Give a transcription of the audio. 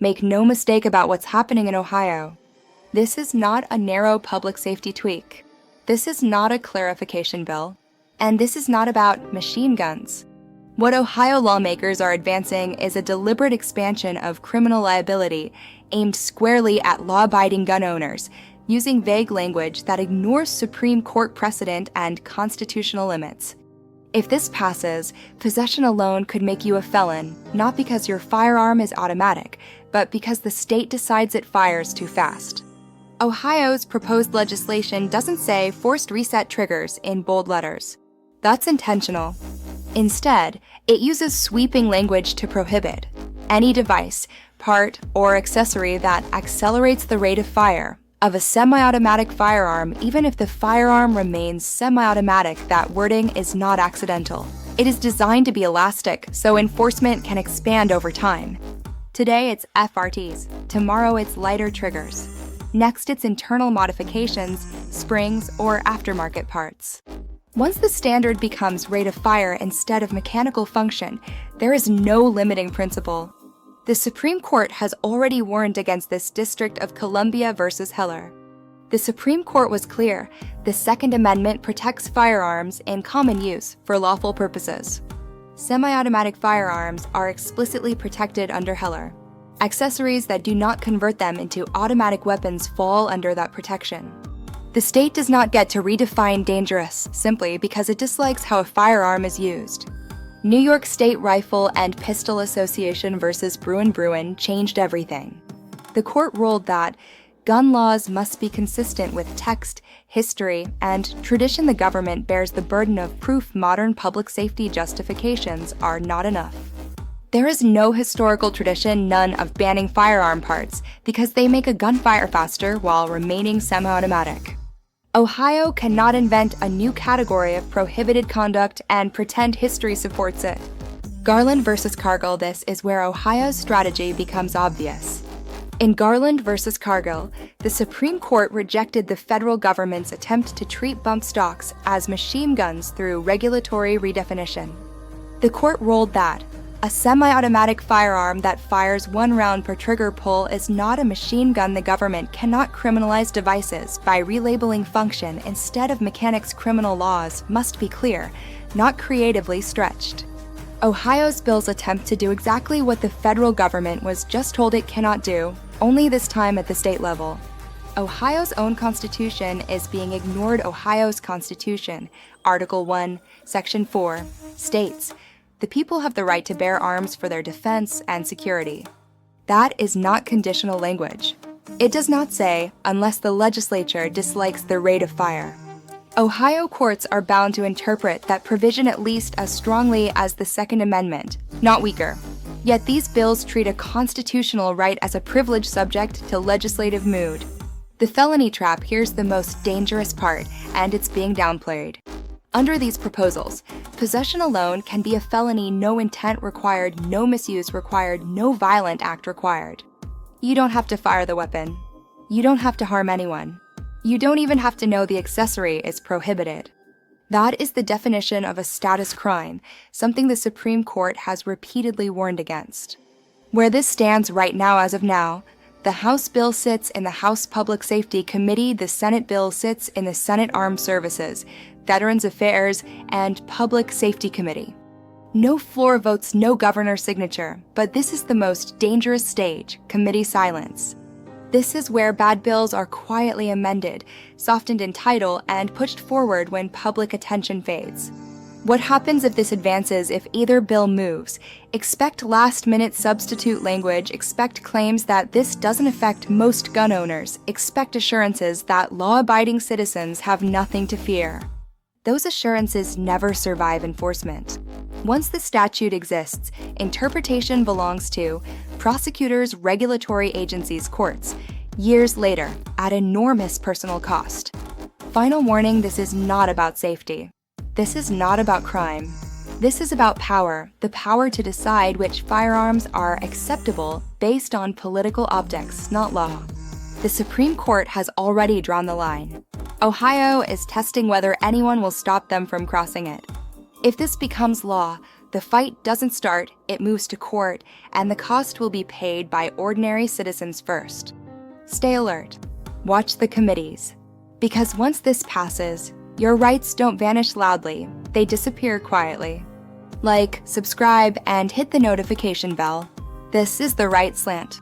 Make no mistake about what's happening in Ohio. This is not a narrow public safety tweak. This is not a clarification bill. And this is not about machine guns. What Ohio lawmakers are advancing is a deliberate expansion of criminal liability aimed squarely at law-abiding gun owners, using vague language that ignores Supreme Court precedent and constitutional limits. If this passes, possession alone could make you a felon, not because your firearm is automatic, but because the state decides it fires too fast. Ohio's proposed legislation doesn't say forced reset triggers in bold letters. That's intentional. Instead, it uses sweeping language to prohibit any device, part, or accessory that accelerates the rate of fire of a semi-automatic firearm, even if the firearm remains semi-automatic. That wording is not accidental. It is designed to be elastic, so enforcement can expand over time. Today it's FRTs, tomorrow it's lighter triggers. Next it's internal modifications, springs, or aftermarket parts. Once the standard becomes rate of fire instead of mechanical function, there is no limiting principle. The Supreme Court has already warned against this District of Columbia versus Heller. The Supreme Court was clear: the Second Amendment protects firearms in common use for lawful purposes. Semi-automatic firearms are explicitly protected under Heller. Accessories that do not convert them into automatic weapons fall under that protection. The state does not get to redefine dangerous simply because it dislikes how a firearm is used. New York State Rifle and Pistol Association versus Bruen changed everything. The court ruled that gun laws must be consistent with text, history, and tradition. The government bears the burden of proof. Modern public safety justifications are not enough. There is no historical tradition, none, of banning firearm parts because they make a gun fire faster while remaining semi-automatic. Ohio cannot invent a new category of prohibited conduct and pretend history supports it. Garland versus Cargill, this is where Ohio's strategy becomes obvious. In Garland versus Cargill, the Supreme Court rejected the federal government's attempt to treat bump stocks as machine guns through regulatory redefinition. The court ruled that a semi-automatic firearm that fires 1 round per trigger pull is not a machine gun. The government cannot criminalize devices by relabeling function instead of mechanics. Criminal laws must be clear, not creatively stretched. Ohio's bills attempt to do exactly what the federal government was just told it cannot do, only this time at the state level. Ohio's own constitution is being ignored. Ohio's constitution, Article 1, Section 4, states, "The people have the right to bear arms for their defense and security." That is not conditional language. It does not say, unless the legislature dislikes the rate of fire. Ohio courts are bound to interpret that provision at least as strongly as the Second Amendment, not weaker. Yet these bills treat a constitutional right as a privilege subject to legislative mood. The felony trap, here's the most dangerous part, and it's being downplayed. Under these proposals, possession alone can be a felony. No intent required, no misuse required, no violent act required. You don't have to fire the weapon. You don't have to harm anyone. You don't even have to know the accessory is prohibited. That is the definition of a status crime, something the Supreme Court has repeatedly warned against. Where this stands right now, as of now, the House bill sits in the House Public Safety Committee, the Senate bill sits in the Senate Armed Services, Veterans Affairs, and Public Safety Committee. No floor votes, no governor's signature, but this is the most dangerous stage, committee silence. This is where bad bills are quietly amended, softened in title, and pushed forward when public attention fades. What happens if this advances? If either bill moves? Expect last-minute substitute language, expect claims that this doesn't affect most gun owners, expect assurances that law-abiding citizens have nothing to fear. Those assurances never survive enforcement. Once the statute exists, interpretation belongs to prosecutors, regulatory agencies, courts, years later, at enormous personal cost. Final warning, this is not about safety. This is not about crime. This is about power, the power to decide which firearms are acceptable based on political optics, not law. The Supreme Court has already drawn the line. Ohio is testing whether anyone will stop them from crossing it. If this becomes law, The fight doesn't start, it moves to court, and the cost will be paid by ordinary citizens first. Stay alert. Watch the committees. Because once this passes, your rights don't vanish loudly, they disappear quietly. Like, subscribe, and hit the notification bell. This is The Right Slant.